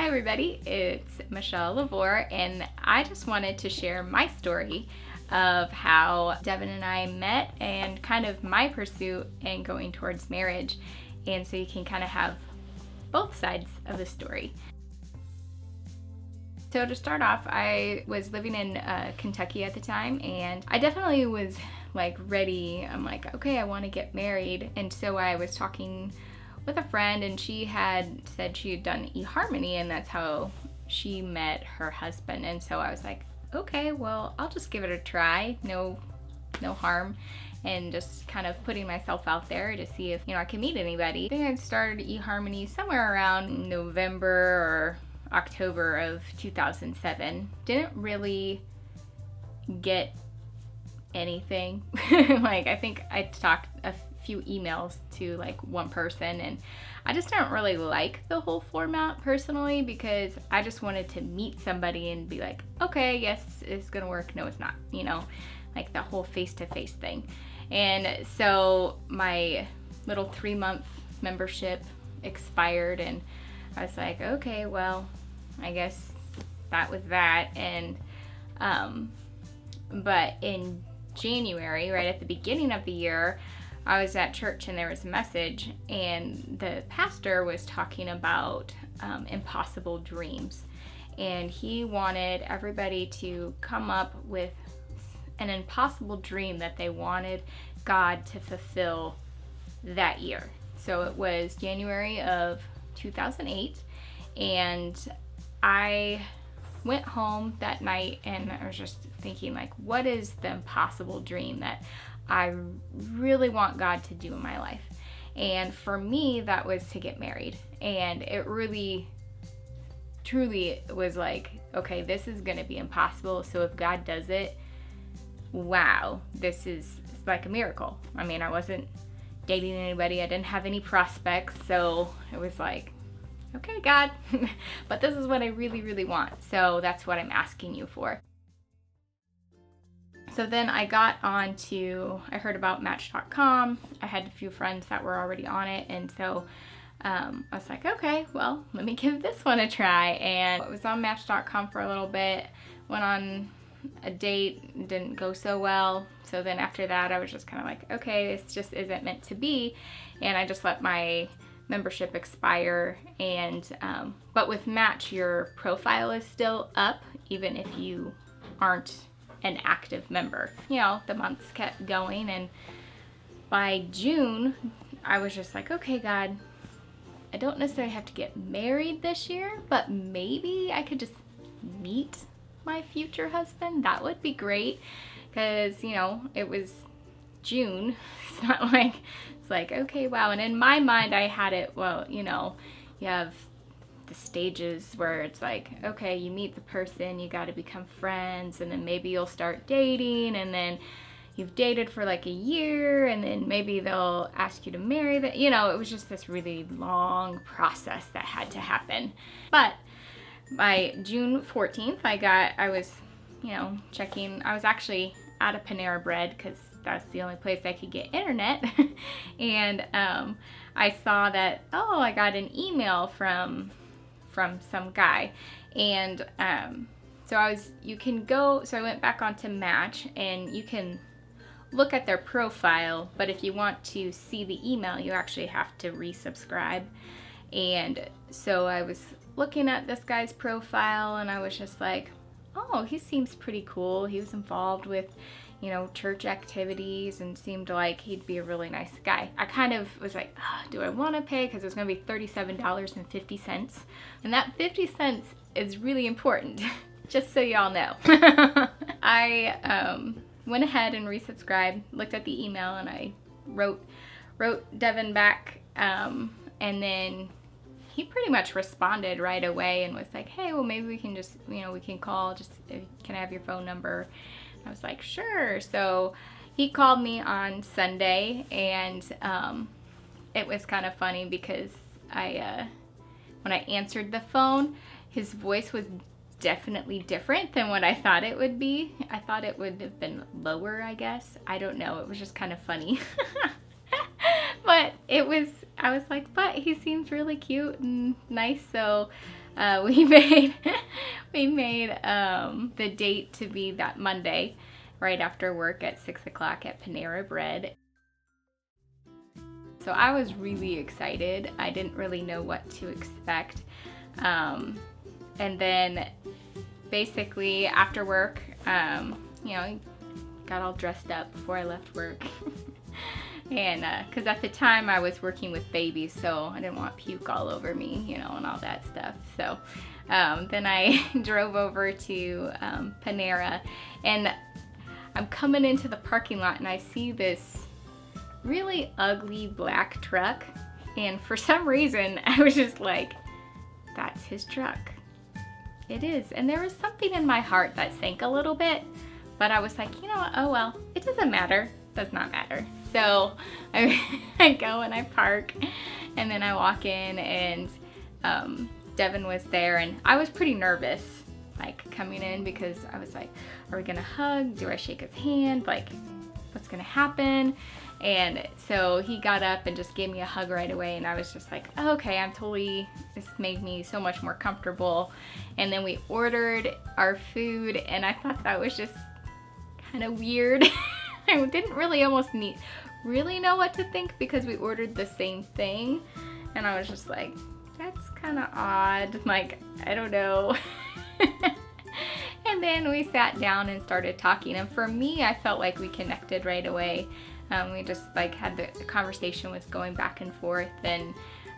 Hi everybody, it's Michelle LaVore, and I just wanted to share my story of how Devin and I met and kind of my pursuit in going towards marriage, and so you can kind of have both sides of the story. So to start off, I was living in Kentucky at the time, and I definitely was like ready. I'm like, okay, I want to get married, and so I was talking with a friend, and she had said she had done eHarmony, and that's how she met her husband. And so I was like, okay, well, I'll just give it a try. No harm. And just kind of putting myself out there to see if, I can meet anybody. I think I started eHarmony somewhere around November or October of 2007. Didn't really get anything. Like, I think I talked a few emails to like one person, and I just don't really like the whole format personally, because I just wanted to meet somebody and be like, okay, yes, it's gonna work, no it's not, like the whole face-to-face thing. And so my little 3-month membership expired, and I was like, okay, well, I guess that was that. And but in January, right at the beginning of the year, I was at church and there was a message, and the pastor was talking about impossible dreams, and he wanted everybody to come up with an impossible dream that they wanted God to fulfill that year. So it was January of 2008, and I went home that night and I was just thinking, like, what is the impossible dream that I really want God to do in my life? And for me, that was to get married. And it really, truly was like, okay, this is going to be impossible. So if God does it, wow, this is like a miracle. I mean, I wasn't dating anybody. I didn't have any prospects. So it was like, okay, God, but this is what I really, really want. So that's what I'm asking you for. So then I got on to, I heard about Match.com. I had a few friends that were already on it. And so I was like, okay, well, let me give this one a try. And I was on Match.com for a little bit, went on a date, didn't go so well. So then after that, I was just kind of like, okay, this just isn't meant to be. And I just let my membership expire. And but with Match, your profile is still up, even if you aren't an active member. The months kept going, and by June, I was just like, okay, God, I don't necessarily have to get married this year, but maybe I could just meet my future husband. That would be great, because, it was June. It's not like, it's like, okay, wow. And in my mind, I had it, well, you have the stages where it's like, okay, you meet the person, you got to become friends, and then maybe you'll start dating, and then you've dated for like a year, and then maybe they'll ask you to marry them. It was just this really long process that had to happen. But by June 14th, I was, checking. I was actually at a Panera Bread, because that's the only place I could get internet. And I saw that, I got an email from some guy. And so I went back onto Match, and you can look at their profile, but if you want to see the email, you actually have to resubscribe. And so I was looking at this guy's profile, and I was just like, oh, he seems pretty cool. He was involved with, church activities, and seemed like he'd be a really nice guy. I kind of was like, do I want to pay? Because it was going to be $37.50. And that 50 cents is really important, just so y'all know. I went ahead and resubscribed, looked at the email, and I wrote Devin back, and then he pretty much responded right away and was like, hey, well, maybe we can just, we can call, just, can I have your phone number? I was like, sure. So he called me on Sunday, and it was kind of funny because when I answered the phone, his voice was definitely different than what I thought it would be. I thought it would have been lower, I guess. I don't know. It was just kind of funny. But I was like, but he seems really cute and nice. So we made we made the date to be that Monday right after work at 6 o'clock at Panera Bread. So I was really excited. I didn't really know what to expect. And then basically after work, you know, got all dressed up before I left work. And because at the time I was working with babies, so I didn't want puke all over me, you know, and all that stuff. So then I drove over to Panera, and I'm coming into the parking lot and I see this really ugly black truck, and for some reason I was just like, that's his truck. It is. And there was something in my heart that sank a little bit, but I was like, you know what, oh well, it doesn't matter. Does not matter. So I go and I park, and then I walk in, and Devin was there, and I was pretty nervous like coming in, because I was like, are we gonna hug? Do I shake his hand? Like, what's gonna happen? And so he got up and just gave me a hug right away, and I was just like, oh, okay, this made me so much more comfortable. And then we ordered our food, and I thought that was just kind of weird. I didn't really really know what to think, because we ordered the same thing, and I was just like, that's kind of odd, like, I don't know. And then we sat down and started talking, and for me, I felt like we connected right away. We just like had the conversation was going back and forth, and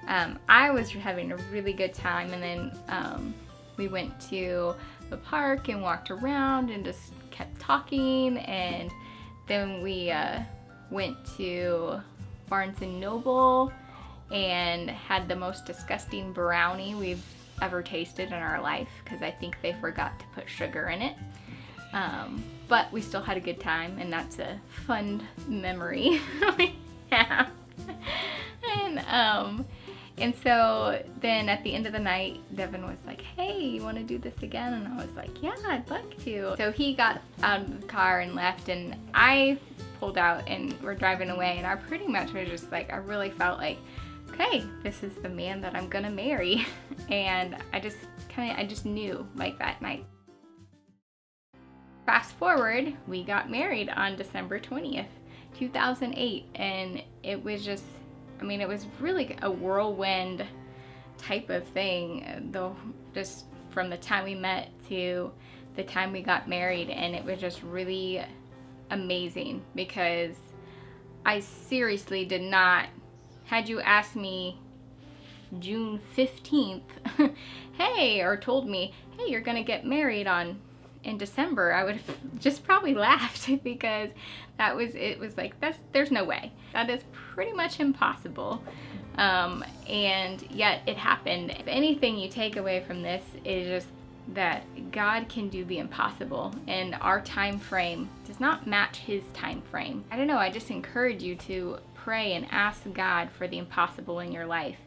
I was having a really good time. And then we went to the park and walked around and just kept talking, and then we went to Barnes & Noble and had the most disgusting brownie we've ever tasted in our life, because I think they forgot to put sugar in it. But we still had a good time, and that's a fun memory we have. And so then at the end of the night, Devin was like, hey, you want to do this again? And I was like, yeah, I'd like to. So he got out of the car and left, and I pulled out, and we're driving away, and I pretty much was just like, I really felt like, okay, this is the man that I'm gonna marry. And I just knew, like, that night. Fast forward, we got married on December 20th, 2008, and it was just, I mean, it was really a whirlwind type of thing, though, just from the time we met to the time we got married. And it was just really amazing, because I seriously did not, had you asked me June 15th, hey, or told me, hey, you're gonna get married in December, I would have just probably laughed, because it was like, there's no way. That is pretty much impossible. And yet it happened. If anything you take away from this is just that God can do the impossible, and our time frame does not match his time frame. I don't know, I just encourage you to pray and ask God for the impossible in your life,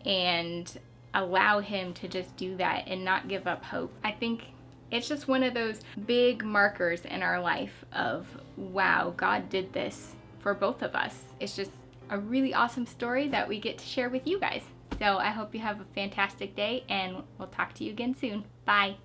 and allow him to just do that and not give up hope. I think it's just one of those big markers in our life of, wow, God did this for both of us. It's just a really awesome story that we get to share with you guys. So I hope you have a fantastic day, and we'll talk to you again soon. Bye.